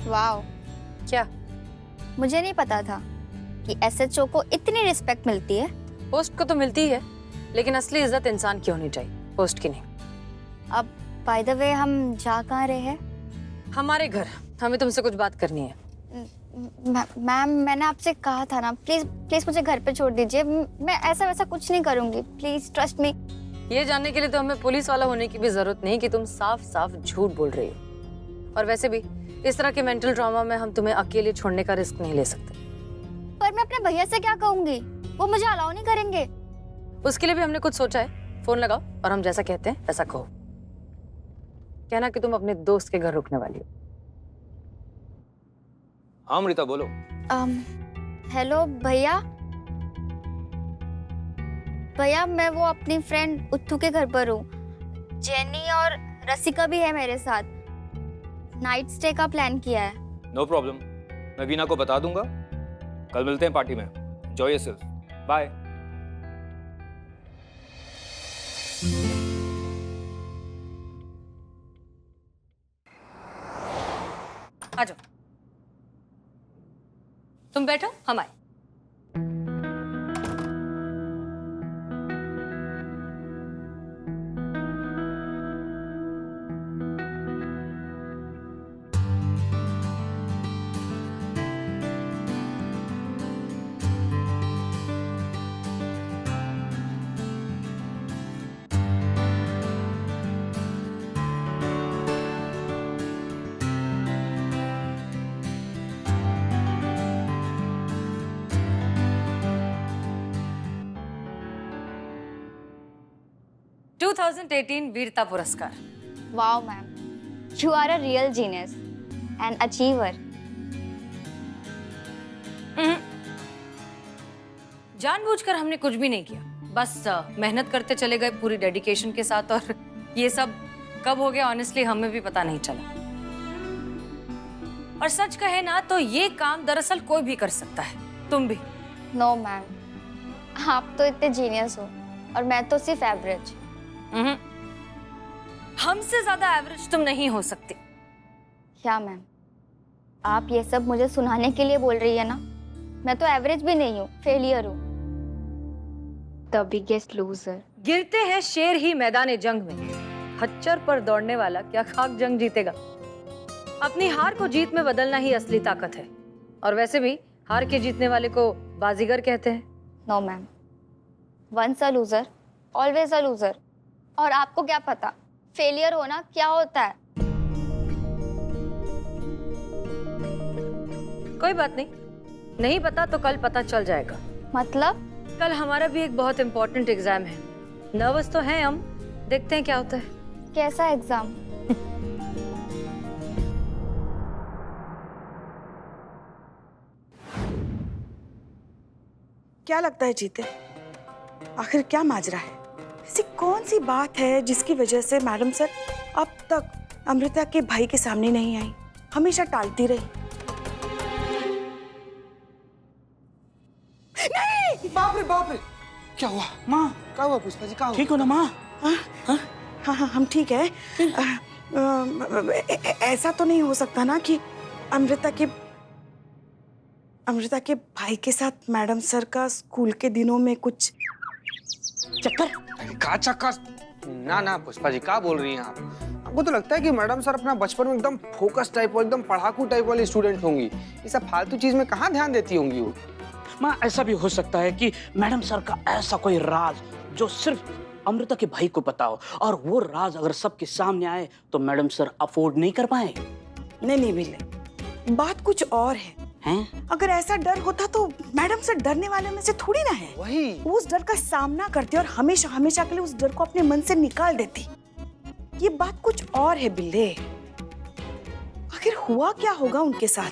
Wow, क्या? मुझे नहीं पता था कि एसएचओ को इतनी रिस्पेक्ट मिलती है। पोस्ट को तो मिलती है, लेकिन असली इज्जत इंसान की होनी चाहिए, पोस्ट की नहीं। अब बाय द वे हम जा कहाँ रहे हैं? हमारे घर। हमें तुमसे कुछ बात करनी है। मैम, मैंने आपसे कहा था ना, प्लीज प्लीज मुझे घर पे छोड़ दीजिए। मैं ऐसा वैसा कुछ नहीं करूंगी, प्लीज ट्रस्ट मी। ये जानने के लिए तो हमें पुलिस वाला होने की भी जरूरत नहीं कि तुम साफ साफ झूठ बोल रही हो। और वैसे भी इस तरह के मेंटल ट्रॉमा में हम तुम्हें अकेले छोड़ने का रिस्क नहीं ले सकते। पर मैं अपने भैया से क्या कहूंगी? वो मुझे अलाउ नहीं करेंगे। उसके लिए भी हमने कुछ सोचा है। फोन लगाओ और हम जैसा कहते हैं वैसा कहो। कहना कि तुम अपने दोस्त के घर रुकने वाली हो। हाँ अमृता बोलो। हेलो भैया। भैया, मैं वो अपनी फ्रेंड उत्थू के घर पर हूँ। जेनी और रसिका भी है मेरे साथ। नाइट स्टे का प्लान किया है। नो प्रॉब्लम, मैं वीना को बता दूंगा। कल मिलते हैं पार्टी में। Enjoy yourself. बाय। आ जाओ, तुम बैठो, हम आए। टू 2018 वीरता पुरस्कार। Wow ma'am, you are a real genius and achiever. जानबूझकर हमने कुछ भी नहीं किया, बस मेहनत करते चले गए पूरी डेडिकेशन के साथ। और ये सब कब हो गया ऑनेस्टली हमें भी पता नहीं चला। और सच कहे ना तो ये काम दरअसल कोई भी कर सकता है, तुम भी। नो मैम, आप तो इतने जीनियस हो और मैं तो सिर्फ एवरेज। हमसे ज्यादा एवरेज तुम नहीं हो सकती। क्या मैम, आप ये सब मुझे सुनाने के लिए बोल रही है ना? मैं तो एवरेज भी नहीं हूँ, फेलियर हूँ। The biggest loser. गिरते हैं शेर ही मैदान जंग में, खच्चर पर दौड़ने वाला क्या खाक जंग जीतेगा। अपनी हार को जीत में बदलना ही असली ताकत है। और वैसे भी हार के जीतने वाले को बाजीगर कहते हैं। No ma'am, once a loser always a loser. और आपको क्या पता फेलियर होना क्या होता है? कोई बात नहीं, नहीं पता तो कल पता चल जाएगा। मतलब? कल हमारा भी एक बहुत इंपॉर्टेंट एग्जाम है। नर्वस तो हैं हम, देखते हैं क्या होता है। कैसा एग्जाम? क्या लगता है जीते, आखिर क्या माजरा है? ऐसी कौन सी बात है जिसकी वजह से मैडम सर अब तक अमृता के भाई के सामने नहीं आई, हमेशा टालती रही? नहीं! बाप रे, क्या हुआ माँ? क्या हुआ पुष्पा जी? क्या हुआ? ठीक हो ना माँ? हाँ, हम ठीक है। ऐसा तो नहीं हो सकता ना कि अमृता के भाई के साथ मैडम सर का स्कूल के दिनों में कुछ चक्कर? का चक्कर? ना पुष्पा जी, क्या बोल रही हैं आप? आपको तो लगता है कि मैडम सर अपना बचपन में एकदम फोकस टाइप और एकदम पढ़ाकू टाइप वाली स्टूडेंट होंगी? ये सब फालतू चीज में कहाँ ध्यान देती होंगी वो? माँ, ऐसा भी हो सकता है कि मैडम सर का ऐसा कोई राज जो सिर्फ अमृता के भाई को पता हो, और वो राज अगर सबके सामने आए तो मैडम सर अफोर्ड नहीं कर पाए। नहीं बिल्ले, बात कुछ और है। हैं? अगर ऐसा डर होता तो मैडम से डरने वाले में से थोड़ी ना है। वही वो उस डर का सामना करती और हमेशा हमेशा के लिए उस डर को अपने मन से निकाल देती। ये बात कुछ और है बिल्ले। आखिर हुआ क्या होगा उनके साथ?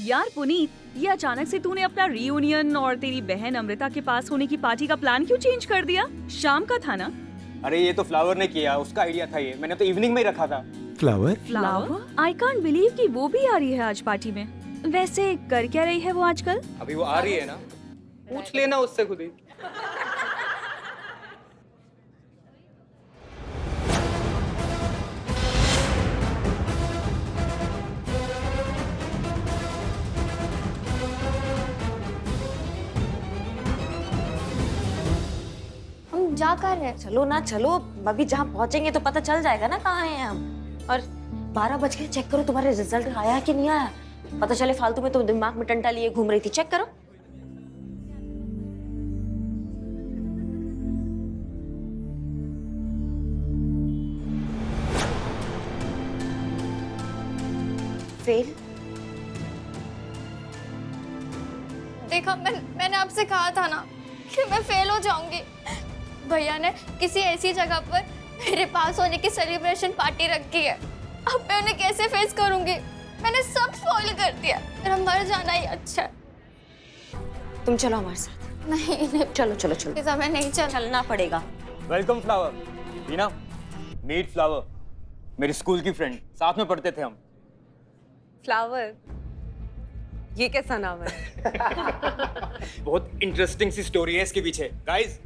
यार पुनीत, ये अचानक से तूने अपना रीयूनियन और तेरी बहन अमृता के पास होने की पार्टी का प्लान क्यों चेंज कर दिया? शाम का था ना? अरे ये तो फ्लावर ने किया, उसका आइडिया था ये। मैंने तो इवनिंग में ही रखा था। Flower? Flower? I can't believe कि वो भी आ रही है आज पार्टी में। वैसे कर क्या रही है वो आजकल? अभी वो आ रही है ना, पूछ लेना उससे खुद ही। हम जा कर रहे हैं। चलो ना, चलो। अभी जहाँ पहुंचेंगे तो पता चल जाएगा ना कहाँ हैं हम। और 12 बज गए, चेक करो तुम्हारे रिजल्ट आया है कि नहीं आया। पता चले फालतू में तुम दिमाग में टंटा लिए घूम रही थी। चेक करो। फेल? देखा, मैंने आपसे कहा था ना कि मैं फेल हो जाऊंगी। भैया ने किसी ऐसी जगह पर मेरे पास होने की सेलिब्रेशन पार्टी रखी है। अब मैं उन्हें कैसे फेस करूंगी? मैंने सब स्पॉइल कर दिया। मेरा मर जाना ही अच्छा है। तुम चलो हमारे साथ। नहीं, चलो चलो चलो। पिज़्ज़ा मैं नहीं चलना पड़ेगा। Welcome flower. Reena, meet flower, मेरी स्कूल की फ्रेंड, साथ में पढ़ते थे हम। फ्लावर, ये कैसा नाम है? बहुत इंटरेस्टिंग सी स्टोरी है इसके पीछे। गाइस,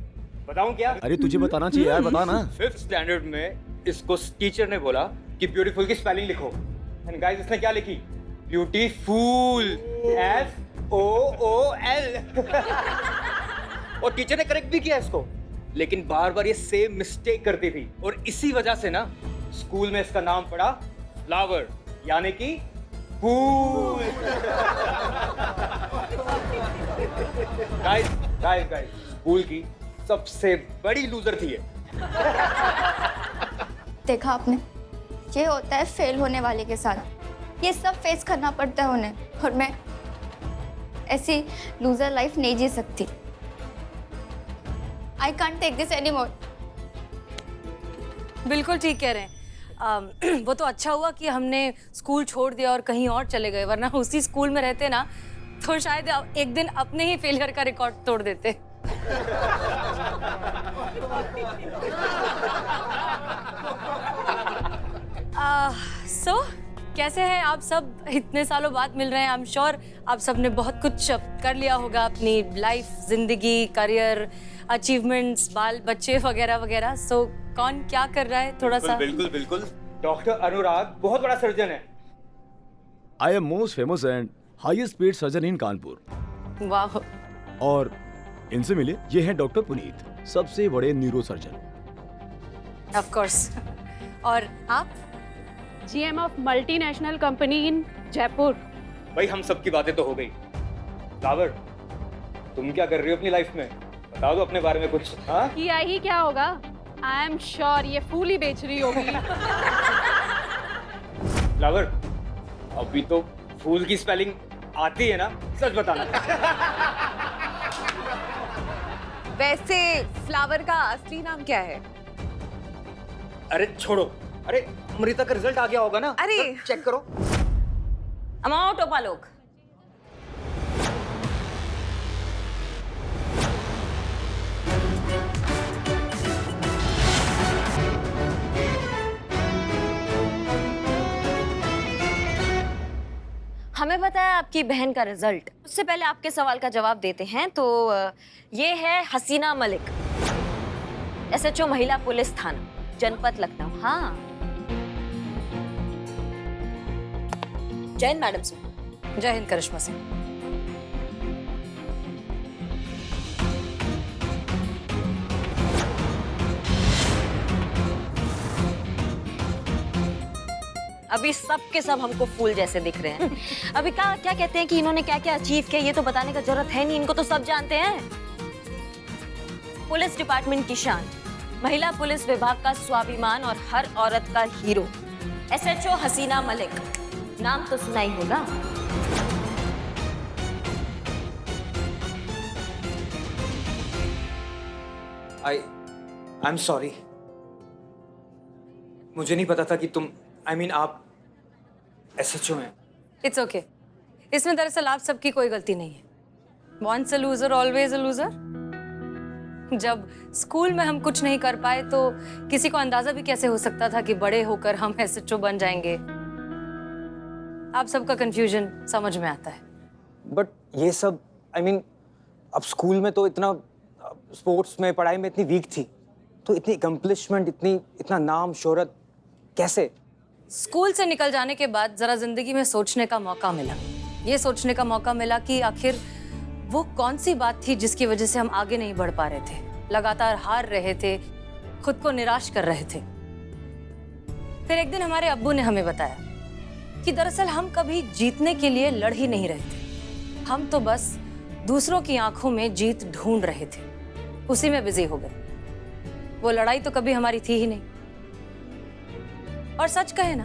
बताऊं क्या? अरे तुझे बताना चाहिए यार, बता ना। 5th स्टैंडर्ड में इसको टीचर ने बोला कि ब्यूटीफुल की स्पेलिंग लिखो। एंड गाइस, इसने क्या लिखी? Beautiful, FOOL। और टीचर ने करेक्ट भी किया इसको, लेकिन बार बार ये सेम मिस्टेक करती थी और इसी वजह से ना स्कूल में इसका नाम पड़ा फ्लावर, यानी कि फूल। गाइस, स्कूल की सबसे बड़ी लूजर थी ये। देखा आपने, ये होता है फेल होने वाले के साथ। ये सब फेस करना पड़ता है उन्हें, और मैं ऐसी लूजर लाइफ नहीं जी सकती। I can't take this any more. बिल्कुल ठीक कह रहे हैं। वो तो अच्छा हुआ कि हमने स्कूल छोड़ दिया और कहीं और चले गए, वरना उसी स्कूल में रहते ना तो शायद एक दिन अपने ही फेलियर का रिकॉर्ड तोड़ देते। सो कैसे हैं आप सब? इतने सालों बाद मिल रहे हैं। आई एम श्योर आप सब ने बहुत कुछ कर लिया होगा अपनी लाइफ, जिंदगी, करियर, अचीवमेंट्स, बाल बच्चे वगैरह वगैरह। सो कौन क्या कर रहा है थोड़ा सा? बिल्कुल। डॉक्टर अनुराग बहुत बड़ा सर्जन है। I am most famous and highest paid surgeon इन कानपुर। वाह। और इनसे मिले, ये हैं डॉक्टर पुनीत, सबसे बड़े न्यूरो सर्जन। Of course. और आप? GM ऑफ मल्टीनेशनल कंपनी इन जयपुर। भाई, हम सब की बातें तो हो गई। फ्लावर, तुम क्या कर रही हो अपनी लाइफ में? बता दो अपने बारे में कुछ। हाँ, किया ही क्या होगा? आई एम श्योर ये फूल ही बेच रही होगी। फ्लावर, अभी तो फूल की स्पेलिंग आती है ना? सच बताना। वैसे फ्लावर का असली नाम क्या है? अरे छोड़ो। अरे, अमृता का रिजल्ट आ गया होगा ना? अरे चेक करो। अमाओ टोपा लोग। हमें पता है आपकी बहन का रिजल्ट। उससे पहले आपके सवाल का जवाब देते हैं। तो ये है हसीना मलिक, SHO महिला पुलिस थाना, जनपद लखनऊ। हाँ, जय हिंद मैडम सिंह। जय हिंद करिश्मा सिंह। अभी सब के सब हमको फूल जैसे दिख रहे हैं। अभी क्या कहते हैं कि इन्होंने क्या क्या अचीव किया, ये तो बताने का जरूरत है नहीं, इनको तो सब जानते हैं। पुलिस डिपार्टमेंट की शान, महिला पुलिस विभाग का स्वाभिमान और हर औरत का हीरो, SHO हसीना मलिक। नाम तो सुना ही होगा। I am sorry. मुझे नहीं पता था कि तुम, आप SHO हैं। It's okay. इसमें दरअसल आप सबकी कोई गलती नहीं है। Once a loser always a loser. जब स्कूल में हम कुछ नहीं कर पाए तो किसी को अंदाजा भी कैसे हो सकता था कि बड़े होकर हम एसएचओ बन जाएंगे। आप सबका कंफ्यूजन समझ में आता है। बट ये सब I mean, अब स्कूल में तो इतना स्पोर्ट्स में पढ़ाई में इतनी वीक थी, तो इतनी अकम्पलिशमेंट, इतना नाम शोहरत कैसे? स्कूल से निकल जाने के बाद जरा जिंदगी में सोचने का मौका मिला। ये सोचने का मौका मिला कि आखिर वो कौन सी बात थी जिसकी वजह से हम आगे नहीं बढ़ पा रहे थे, लगातार हार रहे थे, खुद को निराश कर रहे थे। फिर एक दिन हमारे अब्बू ने हमें बताया कि दरअसल हम कभी जीतने के लिए लड़ ही नहीं रहे थे, हम तो बस दूसरों की आंखों में जीत ढूंढ रहे थे, उसी में बिजी हो गए। वो लड़ाई तो कभी हमारी थी ही नहीं। और सच कहे ना,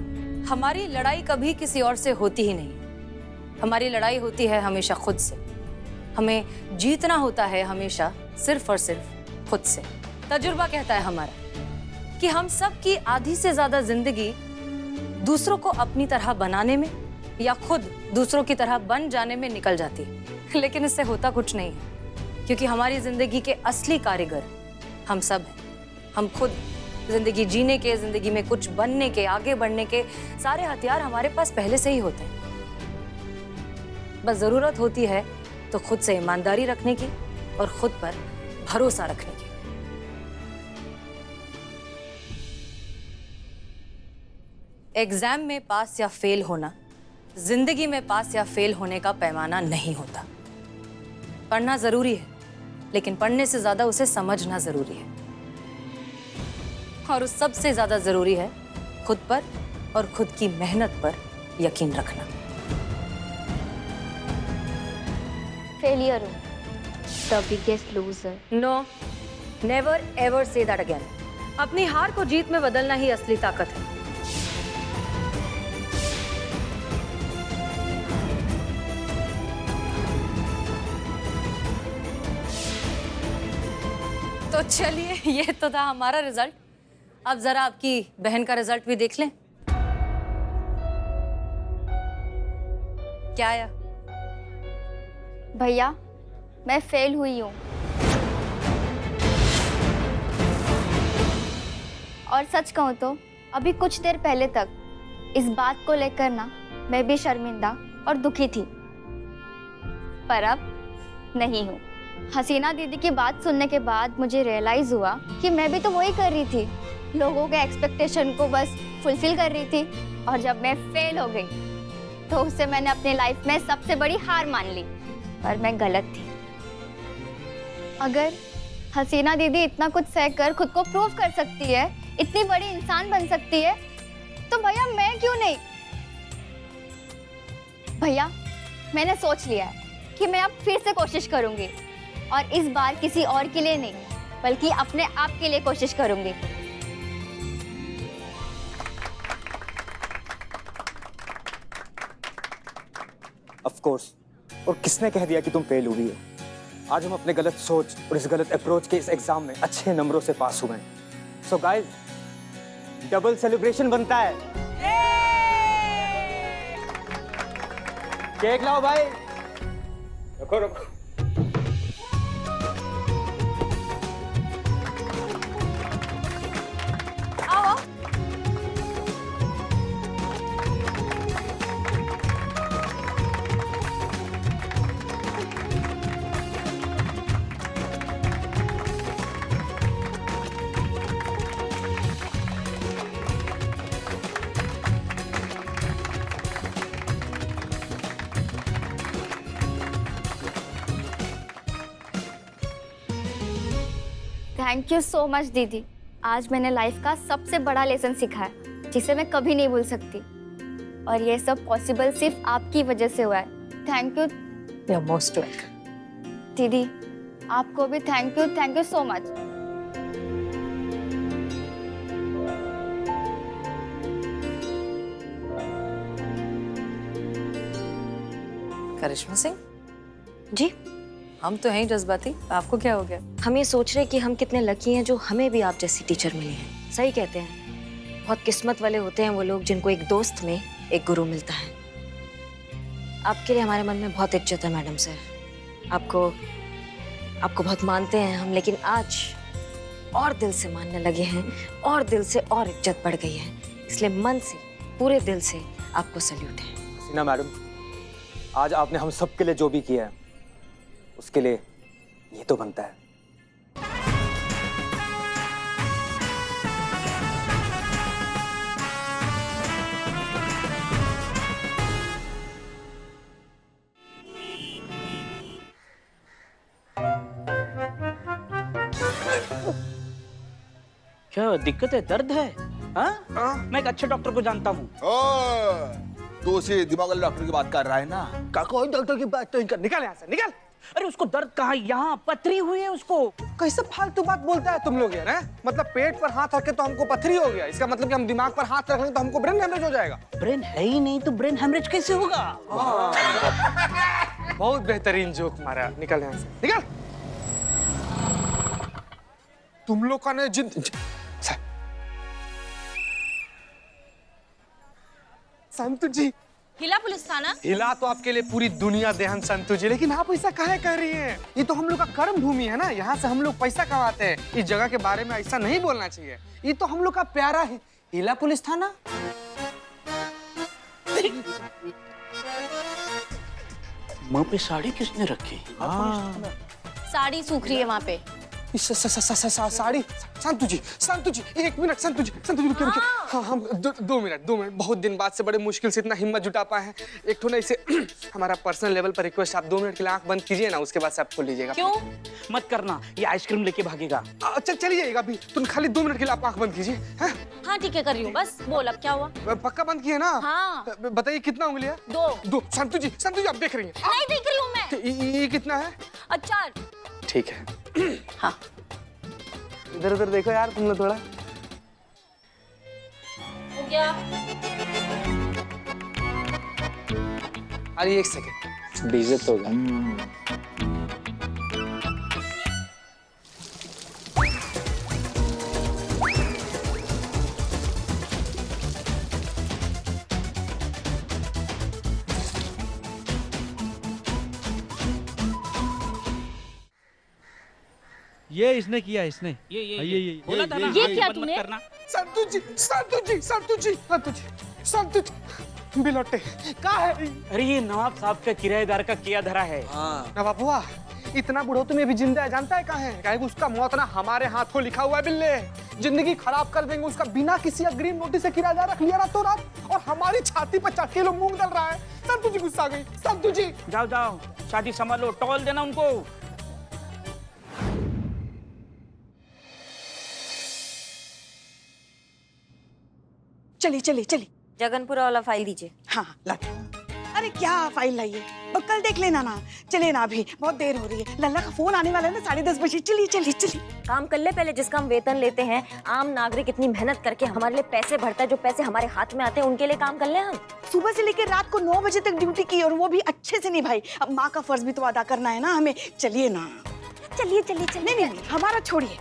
हमारी लड़ाई कभी किसी और से होती ही नहीं। हमारी लड़ाई होती है हमेशा खुद से। हमें जीतना होता है हमेशा सिर्फ और सिर्फ खुद से। तजुर्बा कहता है हमारा कि हम सब की आधी से ज्यादा जिंदगी दूसरों को अपनी तरह बनाने में या खुद दूसरों की तरह बन जाने में निकल जाती है। लेकिन इससे होता कुछ नहीं है, क्योंकि हमारी जिंदगी के असली कारीगर हम सब हैं। हम खुद जिंदगी जीने के, जिंदगी में कुछ बनने के, आगे बढ़ने के सारे हथियार हमारे पास पहले से ही होते हैं। बस जरूरत होती है तो खुद से ईमानदारी रखने की और खुद पर भरोसा रखने की। एग्जाम में पास या फेल होना जिंदगी में पास या फेल होने का पैमाना नहीं होता। पढ़ना जरूरी है, लेकिन पढ़ने से ज्यादा उसे समझना जरूरी है। और उस सबसे ज्यादा जरूरी है खुद पर और खुद की मेहनत पर यकीन रखना। फेलियर हूँ, the biggest loser. No, never ever say that again. अपनी हार को जीत में बदलना ही असली ताकत है। तो चलिए, ये तो था हमारा रिजल्ट। अब जरा आपकी बहन का रिजल्ट भी देख लें। क्या आया? भैया, मैं फेल हुई हूँ। और सच कहूँ तो अभी कुछ देर पहले तक इस बात को लेकर ना मैं भी शर्मिंदा और दुखी थी, पर अब नहीं हूँ। हसीना दीदी की बात सुनने के बाद मुझे रियलाइज हुआ कि मैं भी तो वही कर रही थी, लोगों के एक्सपेक्टेशन को बस फुलफिल कर रही थी। और जब मैं फेल हो गई तो उससे मैंने अपनी लाइफ में सबसे बड़ी हार मान ली, पर मैं गलत थी। अगर हसीना दीदी इतना कुछ सहकर खुद को प्रूव कर सकती है, इतनी बड़ी इंसान बन सकती है, तो भैया मैं क्यों नहीं? भैया, मैंने सोच लिया है कि मैं अब फिर से कोशिश करूंगी, और इस बार किसी और के लिए नहीं बल्कि अपने आप के लिए कोशिश करूंगी। Of course. और किसने कह दिया कि तुम फेल हुई हो? आज हम अपने गलत सोच और इस गलत अप्रोच के इस एग्जाम में अच्छे नंबरों से पास हुए हैं। सो गाइस, डबल सेलिब्रेशन बनता है। केक लाओ भाई। रखो रखो। थैंक यू सो मच दीदी। आज मैंने लाइफ का सबसे बड़ा लेसन सीखा है, जिसे मैं कभी नहीं भूल सकती। और ये सब पॉसिबल सिर्फ आपकी वजह से हुआ है। Thank you. You are most welcome. दीदी, आपको भी thank you so much. Karishma Singh ji, हम तो हैं जज्बाती, आपको क्या हो गया? हम ये सोच रहे कि हम कितने लकी हैं जो हमें भी आप जैसी टीचर मिली है। सही कहते हैं, बहुत किस्मत वाले होते हैं वो लोग जिनको एक दोस्त में एक गुरु मिलता है। आपके लिए हमारे मन में बहुत इज्जत है मैडम सर। आपको आपको बहुत मानते हैं हम, लेकिन आज और दिल से मानने लगे हैं और दिल से और इज्जत बढ़ गई है, इसलिए मन से पूरे दिल से आपको सल्यूट है। हसीना मैडम, आज आपने हम सबके लिए जो भी किया है उसके लिए ये तो बनता है। क्या दिक्कत है, दर्द है? हाँ? मैं एक अच्छे डॉक्टर को जानता हूँ। तो उसी दिमाग वाले डॉक्टर की बात कर रहा है ना? कोई डॉक्टर की बात तो नहीं कर, निकल यहाँ से, निकल। अरे उसको दर्द कहाँ, यहाँ पथरी हुई है उसको। कैसे फालतू बात बोलता है तुम लोग यार, हैं? मतलब पेट पर हाथ रखे तो हमको पथरी हो गया, इसका मतलब कि हम दिमाग पर हाथ रख लें तो हमको ब्रेन हेमरेज हो जाएगा। ब्रेन है ही नहीं तो ब्रेन हेमरेज कैसे होगा? बहुत बेहतरीन जोक मारा, निकल यहाँ से, निकल। तुम लोग का ने संतु जी। हिला पुलिस थाना? हिला तो आपके लिए पूरी दुनिया देहन संतु जी, लेकिन आप ऐसा काहे कर रही हैं? ये तो हम लोग का कर्म भूमि है ना, यहाँ से हम लोग पैसा कमाते हैं। इस जगह के बारे में ऐसा नहीं बोलना चाहिए, ये तो हम लोग का प्यारा है हिला पुलिस थाना। मुंह पे साड़ी किसने रखी? साड़ी सूख रही है वहाँ पे। साड़ी। संतु जी एक मिनट, संतु जी रुकिए। हाँ हम दो मिनट बहुत दिन बाद से बड़े मुश्किल से इतना हिम्मत जुटा पाए हैं। एक तो ना इसे हमारा पर्सनल लेवल पर रिक्वेस्ट, आप 2 मिनट के लिए आंख बंद कीजिए ना, उसके बाद से आप खोल लीजिएगा। क्यों? मत करना, ये आइसक्रीम लेके भागेगा। अच्छा चली जाइएगा अभी, तुम खाली 2 मिनट के लिए आप आंख बंद कीजिए। हाँ ठीक है, कर रही हूँ, बस बोल अब क्या हुआ? पक्का बंद किए ना? हाँ। बताइए कितना उंगलियां? 2। संतु जी आप देख रही हैं? नहीं देख रही हूँ मैं। ये कितना है? 4। ठीक है। हाँ। इधर देखो यार तुम लोग थोड़ा। हो गया। अरे 1 सेकंड, बेइज्जत हो गया। ये इसने किया, इसने ये बोला था ना, ये किया तूने? संतु जी बिलोटे कहाँ है? अरे ये नवाब साहब का किराएदार का किया धरा है। नवाब हुआ इतना बुढ़ोतू में भी जिंदा है, जानता है कहाँ है? कहे उसका मौत ना हमारे हाथों लिखा हुआ है बिल्ले, जिंदगी खराब कर देंगे उसका। बिना किसी अग्रिम नोटिस से किराएदार रख लिया रातों रात, और हमारी छाती पर चढ़ के लोग मूंग डल रहा है। संतु जी गुस्सा गई। संतु जी जाओ शादी संभालो, टॉल देना उनको। चली। जगनपुरा वाला फाइल दीजिए। हाँ ला। अरे क्या फाइल लाइए, कल देख लेना ना। चले ना, अभी बहुत देर हो रही है। लल्ला का फोन आने वाला है ना 10:30 बजे। चली। काम कर ले पहले, जिसका हम वेतन लेते हैं। आम नागरिक इतनी मेहनत करके हमारे लिए पैसे भरता है, जो पैसे हमारे हाथ में आते हैं उनके लिए काम कर ले हम। सुबह से लेकर रात को 9 बजे तक ड्यूटी की, और वो भी अच्छे से निभाई। अब माँ का फर्ज भी तो अदा करना है ना हमें। चलिए ना। चलिए। नहीं, हमारा छोड़िए।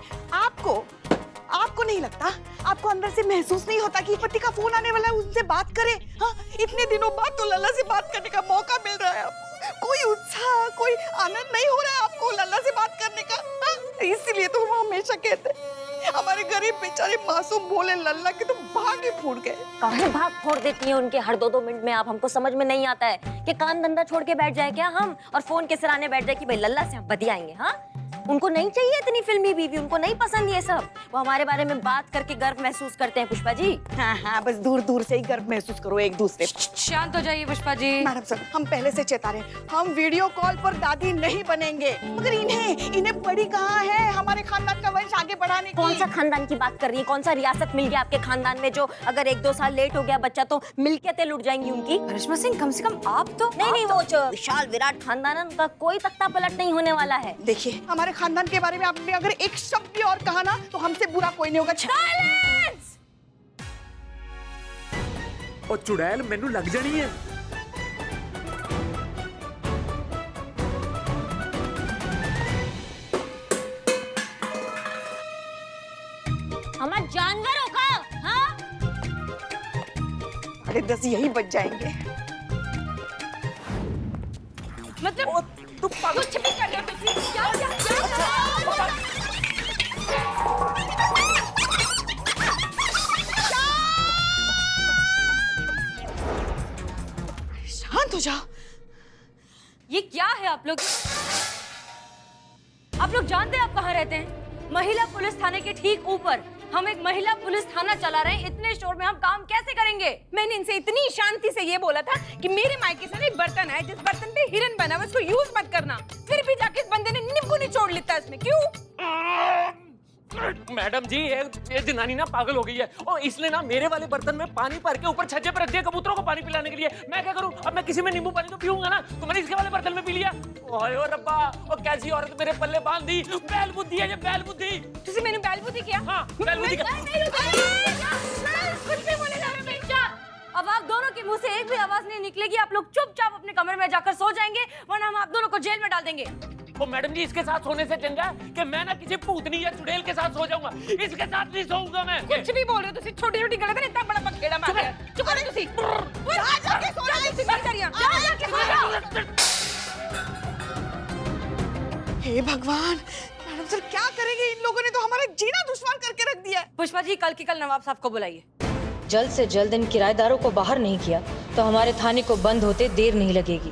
आपको नहीं लगता, आपको अंदर से महसूस नहीं होता कि पति का फोन आने वाला है, उनसे बात करें? हाँ, इतने दिनों बाद तो लल्ला से बात करने का मौका मिल रहा है आपको। कोई उत्साह, कोई आनंद नहीं हो रहा है आपको लल्ला से बात करने का? हाँ? इसीलिए तो हम हमेशा कहते हैं, हमारे गरीब बेचारे मासूम भोले लल्ला के तो भाग ही फूट गए। कहाँ भाग फोड़ देती है उनके हर 2-2 मिनट में आप? हमको समझ में नहीं आता है कि काम धंधा छोड़ के बैठ जाए क्या हम, और फोन के सिराने बैठ जाए कि भाई लल्ला से हम बतियाएंगे। हाँ, उनको नहीं चाहिए इतनी फिल्मी बीवी, उनको नहीं पसंद ये सब। वो हमारे बारे में बात करके गर्व महसूस करते हैं पुष्पा जी। हाँ, बस दूर से ही गर्व महसूस करो एक दूसरे। शांत हो जाइए पुष्पा जी। मैडम सर, हम पहले से चेता रहे, हम वीडियो कॉल पर दादी नहीं बनेंगे। मगर इन्हें बड़ी कहाँ है हमारे खानदान का वंश आगे बढ़ाने की? कौन सा खानदान की बात कर रही है? कौन सा रियासत मिल गया आपके खानदान में, जो अगर 1-2 साल लेट हो गया बच्चा तो मिल्कियतें लुट जाएंगी उनकी? करिश्मा सिंह, कम से कम आप तो नहीं, वो जो विशाल विराट खानदान है, उनका कोई तख्ता पलट नहीं होने वाला है। देखिए, हमारे खानदान के बारे में आपने अगर एक शब्द भी और कहा ना, तो हमसे बुरा कोई नहीं होगा। साइलेंस! और चुड़ैल मैनू लग जानी है। हमारे जानवरों का, हाँ? 10 यही बच जाएंगे। मतलब कुछ भी कर लो, क्या शांत हो जाओ। ये क्या है आप लोग जानते हैं आप कहाँ रहते हैं? महिला पुलिस थाने के ठीक ऊपर। हम एक महिला पुलिस थाना चला रहे हैं, इतने शोर में हम काम कैसे करेंगे? मैंने इनसे इतनी शांति से ये बोला था कि मेरे मायके से एक बर्तन है जिस बर्तन पे हिरन बना हुआ, उसको यूज मत करना। फिर भी जाके इस बंदे ने नींबू निचोड़ लेता है इसमें, क्यों? मैडम जी ये जनानी ना पागल हो गई है और इसने ना मेरे वाले बर्तन में पानी भर के ऊपर छज्जे पर रख दिया कबूतरों को पानी पिलाने के लिए। मैं क्या करूं? अब मैं किसी में नींबू पानी तो पीऊंगा ना, तो मैंने इसके वाले बर्तन में पी लिया। ओए ओ रब्बा, और कैसी औरत मेरे पल्ले बांध दी। बैल बुद्धि है ये, बैल बुद्धि। तुझे मैंने बैल बुद्धि किया? हाँ, बैल बुद्धि किया। कुछ भी बोले जा रहे हैं बेइज्जत। अब आप दोनों के मुंह से एक भी आवाज नहीं निकलेगी। आप लोग चुपचाप अपने कमरे में जाकर सो जाएंगे, वरना हम आप दोनों को जेल में डाल देंगे। तो मैडम जी इसके साथ सोने से चंगा है कि मैं ना किसी भूतनी या चुड़ैल के साथ सो जाऊंगा। इसके साथ नहीं सोऊंगा मैं। कुछ भी बोल रहे हो तुसी, छोटी-छोटी गलत है, इतना बड़ा बखेड़ा मार दिया। चुप रहो तुसी। जा जाके सो जा तुसी, बंद करिए। जा जाके सो जाओ। हे भगवान, मैडम सर क्या करेंगे? इन लोगों ने तो हमारा जीना दुश्वार करके रख दिया है। पुष्पा जी, कल की कल नवाब साहब को बुलाइए। जल्द से जल्द इन किराएदारों को बाहर नहीं किया तो हमारे थाने को बंद होते देर नहीं लगेगी।